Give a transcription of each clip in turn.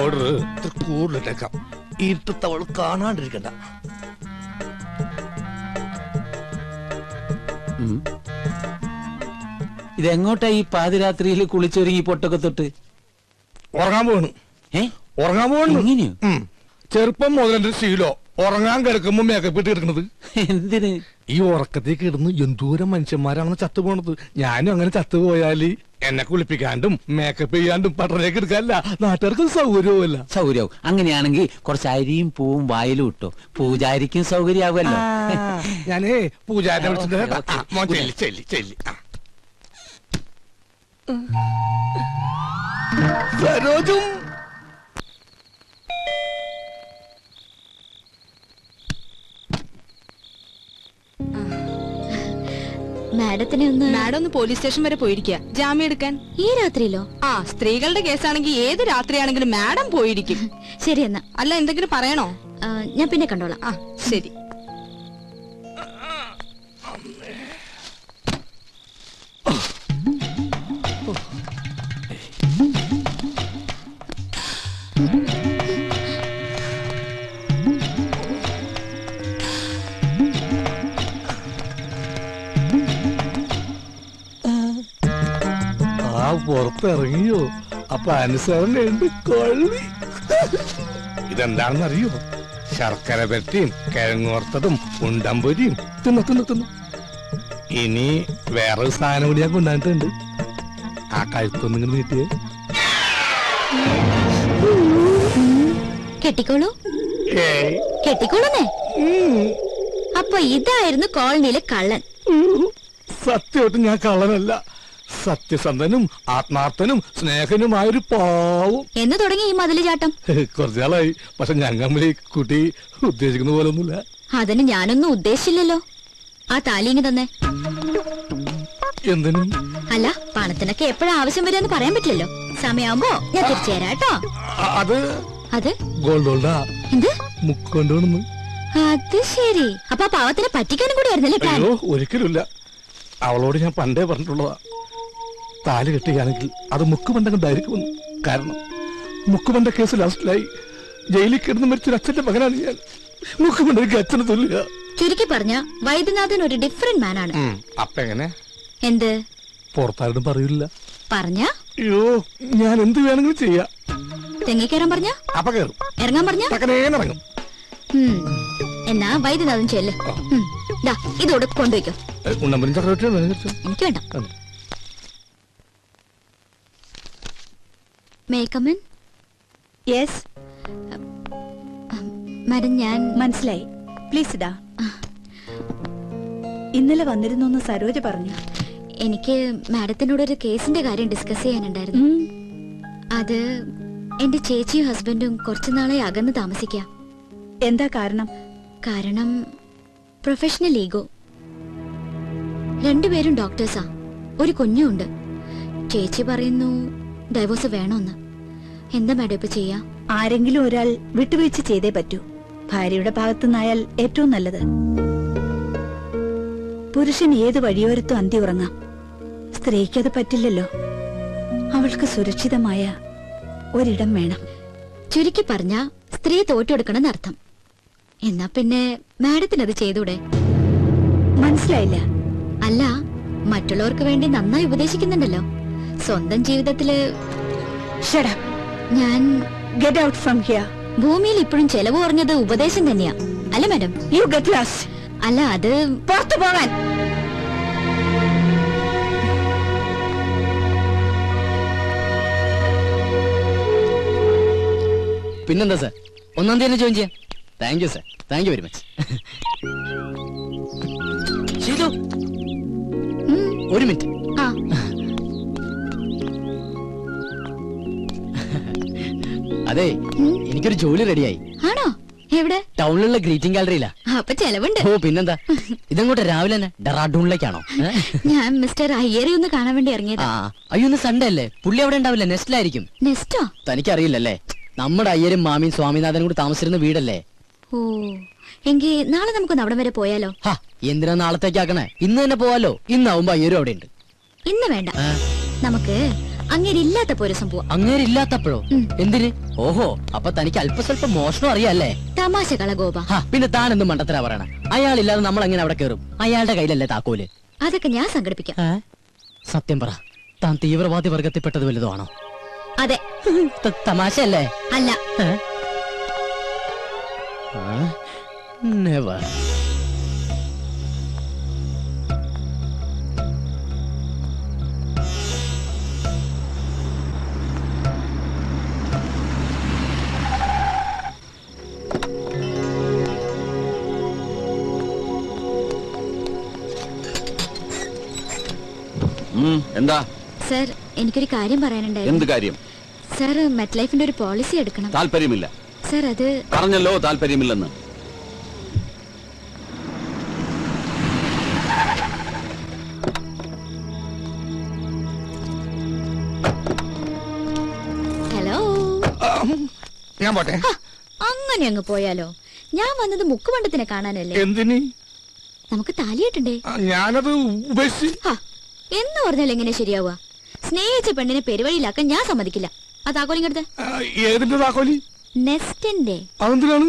Order ഇത്ര കൂടുതലിട്ടേക്കാം. ഇരുട്ടത്ത് അവൾ കാണാണ്ടിരിക്കണ്ട. ഇതെങ്ങോട്ടാ ഈ പാതിരാത്രിയിൽ കുളിച്ചൊരുങ്ങി പൊട്ടൊക്കെ തൊട്ട് ഉറങ്ങാൻ പോകണു. ഉറങ്ങാൻ പോകണു. ചെറുപ്പം മുതൽ എന്റെ ശീലോ ഉറങ്ങാൻ കിടക്കുമ്പോ മേക്കപ്പ് ഇട്ട് കിടക്കണത്. എന്തിന്? ഈ ഉറക്കത്തേക്ക് ഇടുന്ന് എന്തോരം മനുഷ്യന്മാരാണെന്ന് ചത്തുപോണത്. ഞാനും അങ്ങനെ ചത്തുപോയാല് എന്നെ കുളിപ്പിക്കാണ്ടും മേക്കപ്പ് ചെയ്യാണ്ടും പട്ടണേക്ക് എടുക്കാനല്ല, നാട്ടുകാർക്ക് സൗകര്യവുമല്ല. സൗകര്യവും അങ്ങനെയാണെങ്കിൽ കുറച്ച് അരിയും പൂവും വായിലും ഇട്ടോ, പൂജാരിക്കും സൗകര്യാവുമല്ലോ. ഞാനേ പൂജാരിനെ വിളിച്ചിട്ട് സരോജും മാഡം ഒന്ന് പോലീസ് സ്റ്റേഷൻ വരെ പോയിരിക്കുക ജാമ്യം എടുക്കാൻ. ഈ രാത്രിയിലോ? സ്ത്രീകളുടെ കേസാണെങ്കിൽ ഏത് രാത്രിയാണെങ്കിലും മാഡം പോയിരിക്കും. ശരി എന്നാ. അല്ല, എന്തെങ്കിലും പറയണോ? ഞാൻ പിന്നെ കണ്ടോളാം. ശരി. പുറത്തിറങ്ങിയോ? അപ്പൊ അനുസരണയുണ്ട് കൊള്ളി. ഇതെന്താണെന്ന് അറിയോ? ശർക്കര പെരട്ടിയും കിഴങ്ങോർത്തതും ഉണ്ടമ്പൊരിയും തിന്നു. ഇനി വേറൊരു സാധനം കൂടി ഞാൻ കൊണ്ടുവന്നിട്ടുണ്ട്. ആ കഴുത്തൊന്നും ഇങ്ങനെ നീട്ടിയേ. കെട്ടിക്കോളൂ. കെട്ടിക്കോളൂന്നേ. അപ്പൊ ഇതായിരുന്നു കോളനിയിലെ കള്ളൻ. സത്യമായിട്ടും ഞാൻ കള്ളനല്ല. സത്യസന്ധനും ആത്മാർത്ഥനും സ്നേഹനുമായൊരു പാവം. എന്ന് തുടങ്ങി ഈ മതില് ചാട്ടം? കുറച്ചാളായി. പക്ഷെ ഞങ്ങൾ ഈ കുട്ടി ഉദ്ദേശിക്കുന്ന പോലെ ഒന്നുമില്ല. അതിന് ഞാനൊന്നും ഉദ്ദേശിച്ചില്ലല്ലോ. ആ താലിങ്ങി തന്നെ. എന്തിനും? അല്ല, പണത്തിനൊക്കെ എപ്പോഴാ ആവശ്യം വരിക എന്ന് പറയാൻ പറ്റില്ലല്ലോ. സമയമാകുമ്പോ ഞാൻ തിരിച്ചു തരാം കേട്ടോ. അത് ഗോൾഡോൾഡാ. എന്ത് മുക്കൊണ്ടോണെന്ന്? അത് ശരി. അപ്പൊ ആ പാവത്തിനെ പറ്റിക്കാനും കൂടി ആയിരുന്നല്ലേ പ്ലാൻ? അയ്യോ, ഒരിക്കലുമില്ല. അവളോട് ഞാൻ പണ്ടേ പറഞ്ഞിട്ടുള്ളതാ, താലി കെട്ടുകയാണെങ്കിൽ അത് മുക്കുബന്ധണ്ടായിരിക്കുമെന്ന്. കാരണം മുക്കുബന്ധ കേസ് ലാസ്റ്റിലായി ജയിലിൽ കിടന്ന് മരിച്ചൊരു അച്ഛന്റെ മകനാണ് ഞാൻ. മുക്കുബന്ധയ്ക്ക് അച്ഛന് തുല്യ. ചുരുക്കി പറഞ്ഞ വൈദ്യനാഥൻ ഒരു ഡിഫറെന്റ് മാനാണ്. അപ്പൊ എങ്ങനെ? എന്ത്? പുറത്താരോടും പറയില്ല. പറഞ്ഞ? അയ്യോ, ഞാൻ എന്ത് വേണമെങ്കിലും ചെയ്യാം. തെങ്ങിക്കയറാൻ പറഞ്ഞ? അപ്പൊ കയറും. ഇറങ്ങാൻ പറഞ്ഞ? ഇറങ്ങും. എന്നാ വൈദ്യനാഥൻ ചെല്ല്. ഇതോടെ കൊണ്ടുവയ്ക്കോ. എനിക്ക് വേണ്ട. മേക്കമൻ? യെസ് മാഡം, ഞാൻ മനസ്സിലായി. പ്ലീസ് ഇടാ. ഇന്നലെ വന്നിരുന്നു സരോജ പറഞ്ഞു. എനിക്ക് മാഡത്തിനോട് ഒരു കേസിന്റെ കാര്യം ഡിസ്കസ് ചെയ്യാനുണ്ടായിരുന്നു. അത് എന്റെ ചേച്ചിയും ഹസ്ബൻഡും കുറച്ചുനാളെ അകന്ന് താമസിക്കാം. എന്താ കാരണം? കാരണം പ്രൊഫഷണൽ ഈഗോ. രണ്ടുപേരും ഡോക്ടേഴ്സാ. ഒരു കുഞ്ഞുണ്ട്. ചേച്ചി പറയുന്നു ഡൈവോഴ്സ് വേണമെന്ന്. എന്താ മാഡം ഇപ്പൊ ചെയ്യാ? ആരെങ്കിലും ഒരാൾ വിട്ടുവീഴ്ച ചെയ്തേ പറ്റൂ. ഭാര്യയുടെ ഭാഗത്തുനിന്നായാൽ ഏറ്റവും നല്ലത്. പുരുഷൻ ഏത് വഴിയോരത്തും അന്തി ഉറങ്ങാം. സ്ത്രീക്കത് പറ്റില്ലല്ലോ. അവൾക്ക് സുരക്ഷിതമായ ഒരിടം വേണം. ചുരുക്കി പറഞ്ഞ സ്ത്രീ തോറ്റെടുക്കണം അർത്ഥം. എന്നാ പിന്നെ മാഡത്തിനത് ചെയ്തൂടെ? മനസ്സിലായില്ല. അല്ല, മറ്റുള്ളവർക്ക് വേണ്ടി നന്നായി ഉപദേശിക്കുന്നുണ്ടല്ലോ. സ്വന്തം ജീവിതത്തില് ഞാൻ ഗെറ്റ് ഔട്ട് ഫ്രം ഹിയർ. ഭൂമിയിൽ ഇപ്പോഴും ചെലവ് കുറഞ്ഞത് ഉപദേശം തന്നെയാ, അല്ല മാഡം? You get lost. അല്ല, അത് പുറത്തു പോകാൻ. പിന്നെന്താ സാർ, 1-ാം തീയതി ജോയിൻ ചെയ്യാം. Thank you sir, thank you very much. Sheethu, ഒരു മിനിറ്റ്. അതെ, എനിക്കൊരു ജോലി റെഡിയായി. ആണോ? എവിടെ? ടൗണിലുള്ള ഗ്രീറ്റിംഗ് ഗാലറിയിലാ. അപ്പൊ ചെലവുണ്ട്. ഓ പിന്നെന്താ. ഇതങ്ങോട്ട് രാവിലെ തന്നെ ഡെറാഡൂണിലേക്കാണോ? ഞാൻ മിസ്റ്റർ അയ്യരെ ഒന്ന് കാണാൻ വേണ്ടി ഇറങ്ങിയതാ. അയ്യോ, ഇന്ന് സൺഡേ അല്ലേ? പുള്ളി അവിടെ ഉണ്ടാവില്ല, നെസ്റ്റിലായിരിക്കും. നെസ്റ്റോ? തനിക്കറിയില്ലല്ലേ, നമ്മുടെ അയ്യരും മാമിയും സ്വാമിനാഥനും കൂടി താമസിച്ചിരുന്ന വീടല്ലേ. ഓ, എങ്കിൽ നാളെ നമുക്കൊന്ന് അവിടെ വരെ പോയാലോ? എന്തിനാ നാളത്തേക്കാക്കണേ? ഇന്ന് തന്നെ പോവാലോ. ഇന്നാവുമ്പോ അയ്യരും അവിടെ ഉണ്ട്. ഇന്ന് വേണ്ട, നമുക്ക് അങ്ങേരില്ലാത്തപ്പോ ഒരു സംഭവം. അങ്ങേരില്ലാത്തപ്പോഴോ? എന്തിന്? ഓഹോ, അപ്പൊ തനിക്ക് അല്പസ്വല്പം മോഷണം അറിയാല്ലേ? തമാശ കള ഗോപ. പിന്നെ താൻ എന്ത് മണ്ടത്തരാ പറയണ? അയാളില്ലാതെ നമ്മൾ എങ്ങനെ അവിടെ കയറും? അയാളുടെ കയ്യിലല്ലേ താക്കോല്? അതൊക്കെ ഞാൻ സംഘടിപ്പിക്കാം. സത്യം പറ, താൻ തീവ്രവാദി വർഗത്തിൽപ്പെട്ടത് വലുതോ ആണോ? അതെ. തമാശയല്ലേ? അല്ല. നെവർ. എന്താ സർ, എനിക്കൊരു കാര്യം പറയാനുണ്ടായിരുന്നു. എന്ത് കാര്യം? സർ, മെറ്റ് ലൈഫിന്റെ ഒരു പോളിസി എടുക്കണം. താല്പര്യമില്ല. സർ, അത് പറഞ്ഞല്ലോ താല്പര്യമില്ലെന്ന്. ഹലോ. ഞാൻ പോട്ടെ. അങ്ങനെ അങ്ങ് പോയാലോ? ഞാൻ വന്നത് മുക്കുമണ്ടത്തിനെ കാണാനല്ലേ? എന്തിന്? നമുക്ക് താലിയിട്ടുണ്ടേ. ഞാനത് ഉപേക്ഷിച്ച്. എന്ന് പറഞ്ഞാൽ എങ്ങനെ ശരിയാവുക? സ്നേഹിച്ച പെണ്ണിനെ പെരുവഴിയിലാക്കാൻ ഞാൻ സമ്മതിക്കില്ല. ആ താക്കോലിങ്ങടുത്ത്. ഏതിന്റെ താക്കോലി? നെസ്റ്റിന്റെ. അതെന്തിനാണ്?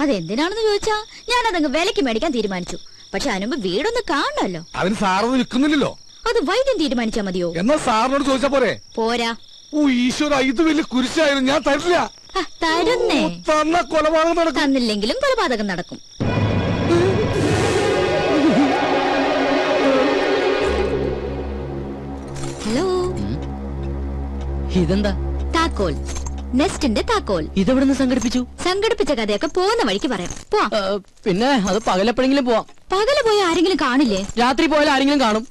അതെന്തിനാണെന്ന് ചോദിച്ചാ ഞാൻ അതങ്ങ് വിലക്ക് മേടിക്കാൻ തീരുമാനിച്ചു. പക്ഷെ അതിനുമ്പ് വീടൊന്ന് കാണണമല്ലോ. അതിന് സാറത് വിൽക്കുന്നില്ലല്ലോ. അത് വൈദ്യം തീരുമാനിച്ചാ മതിയോ? എന്നാ സാറിനോട് ചോദിച്ചാ പോരെ? പോരാ. ഓ ഈശ്വര, ഇത് വലിയ കുരിശായിരുന്നു. ഞാൻ തരില്ല. തരുന്നേ. തന്ന കൊലപാതകം നടക്കും. തന്നില്ലെങ്കിലും കൊലപാതകം നടക്കും. ഹലോ. ഇതെന്താ? താക്കോൽ. നെസ്റ്റിന്റെ താക്കോൽ. ഇതെവിടുന്ന് സംഘടിപ്പിച്ചു? സംഘടിപ്പിച്ച കഥയൊക്കെ പോകുന്ന വഴിക്ക് പറയാം. പോവാം. പിന്നെ അത് പകലെപ്പോഴെങ്കിലും പോവാം. പകല് പോയ ആരെങ്കിലും കാണില്ലേ? രാത്രി പോയാൽ ആരെങ്കിലും കാണും.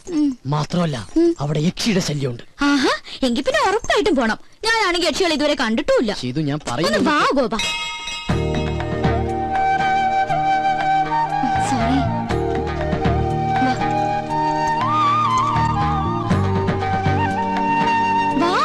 മാത്രമല്ല അവിടെ യക്ഷിയുടെ ശല്യമുണ്ട്. ആഹാ, എങ്കിൽ പിന്നെ ഉറപ്പായിട്ടും പോണം. ഞാനാണെങ്കിൽ യക്ഷികൾ ഇതുവരെ കണ്ടിട്ടുമില്ല. ചെയ്തു, ഞാൻ ഒന്ന് പറയുന്നു. വാ ഗോപ. സോറി. വാ.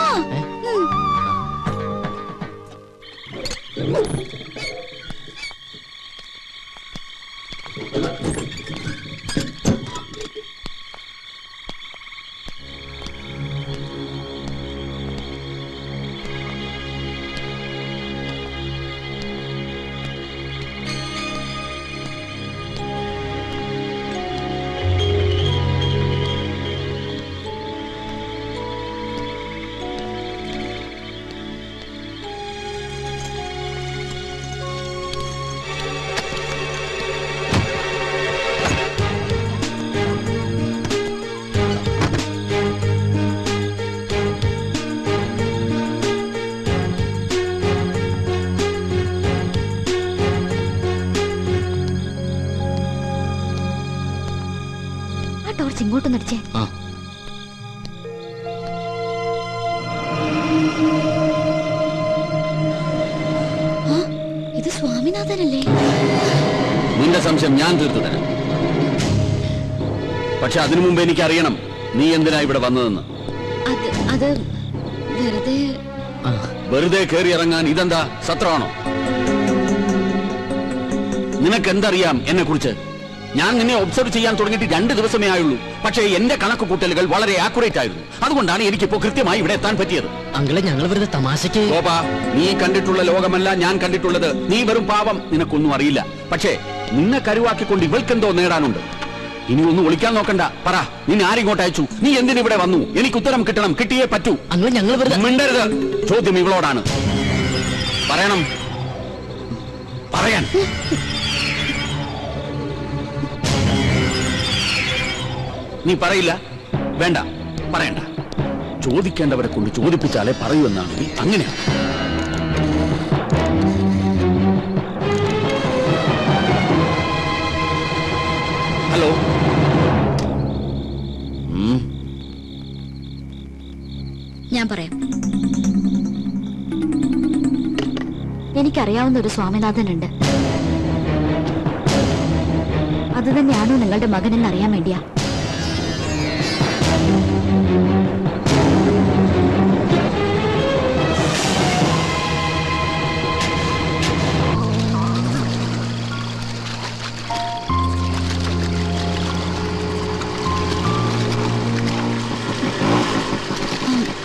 ടോർച്ച് ഇങ്ങോട്ടൊന്ന് അടിച്ചേ. ഇത് സ്വാമിനാഥനല്ലേ? നിന്റെ സംശയം ഞാൻ തീർത്തു തരാം. പക്ഷെ അതിനു മുമ്പ് എനിക്കറിയണം നീ എന്തിനാ ഇവിടെ വന്നതെന്ന്. അത് വെറുതെ. വെറുതെ കയറി ഇറങ്ങാൻ ഇതെന്താ സത്രമാണോ? നിനക്കെന്തറിയാം എന്നെ കുറിച്ച്? ഞാൻ നിന്നെ ഒബ്സർവ് ചെയ്യാൻ തുടങ്ങിയിട്ട് 2 ദിവസമേ ആയുള്ളൂ. പക്ഷേ എന്റെ കണക്ക് കൂട്ടലുകൾ വളരെ ആക്യുറേറ്റ് ആയിരുന്നു. അതുകൊണ്ടാണ് എനിക്കിപ്പോ കൃത്യമായി ഇവിടെ എത്താൻ പറ്റിയത്. അങ്കിളെ, ഞങ്ങൾ വെറുതെ തമാശക്ക്. ഗോപാ, നീ കണ്ടിട്ടുള്ള ലോകമല്ല ഞാൻ കണ്ടിട്ടുള്ളത്. നീ വെറും പാവം, നിനക്കൊന്നും അറിയില്ല. പക്ഷേ നിന്നെ കരുവാക്കിക്കൊണ്ട് ഇവൾക്കെന്തോ നേടാനുണ്ട്. ഇനി ഒന്നും ഒളിക്കാൻ നോക്കണ്ട. പറ, നിന്നെ ആരിങ്ങോട്ട് അയച്ചു? നീ എന്തിനിവിടെ വന്നു? എനിക്ക് ഉത്തരം കിട്ടണം. കിട്ടിയേ പറ്റൂ. അങ്കിളെ, ഞങ്ങൾ വെറുതെ. മിണ്ടരുത്. ചോദ്യം ഇവളോടാണ്. പറയണം. പറയാൻ. നീ പറയില്ല? വേണ്ട, പറയണ്ട. ചോദിക്കേണ്ടവരെ കൊണ്ട് ചോദിപ്പിച്ചാലേ പറയൂ എന്നാണെങ്കിൽ അങ്ങനെയാണ്. ഹലോ. ഞാൻ പറയാം. എനിക്കറിയാവുന്ന ഒരു സ്വാമിനാഥനുണ്ട്. അത് തന്നെയാണോ നിങ്ങളുടെ മകനെന്ന് അറിയാൻ വേണ്ടിയാ.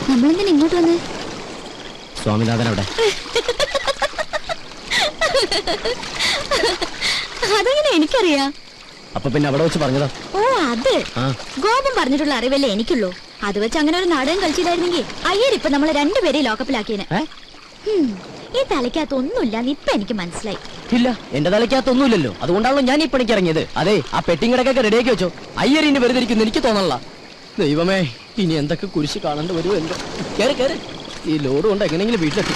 നമ്മൾ സ്വാമിനാഥൻ അവിടെ? അതെങ്ങനെ എനിക്കറിയാം? അപ്പൊ പിന്നെ അവിടെ വെച്ച് പറഞ്ഞതാ. ഓ അത് ആ. ഗോപം പറഞ്ഞിട്ടുള്ള അറിവല്ലേ എനിക്കുള്ളൂ. അത് വെച്ച് അങ്ങനെ ഒരു നാടകം കളിച്ചില്ലായിരുന്നെങ്കിൽ അയ്യരിപ്പൊ നമ്മളെ രണ്ടുപേരെയും ലോക്കപ്പിലാക്കിയേനെ. ഈ തലയ്ക്കകത്ത് ഒന്നുമില്ലാന്ന് ഇപ്പൊ എനിക്ക് മനസ്സിലായി. ഇല്ല, എന്റെ തലയ്ക്കകത്തൊന്നുമില്ലല്ലോ. അതുകൊണ്ടാണല്ലോ ഞാൻ ഈ പണിക്ക് ഇറങ്ങിയത്. അതെ, ആ പെട്ടിങ്ങടക്കൊക്കെ റെഡിയാക്കി വെച്ചോ. അയ്യറിന് വെറുതെ ഇരിക്കുന്നു എനിക്ക് തോന്നല്ല. ദൈവമേ, ഇനി എന്തൊക്കെ കുരിശ് കാണേണ്ടി വരുമോ എന്തോ. കേറ് കേറ്, ഈ ലോഡ് കൊണ്ട് എങ്ങനെയെങ്കിലും വീട്ടിലെത്തി.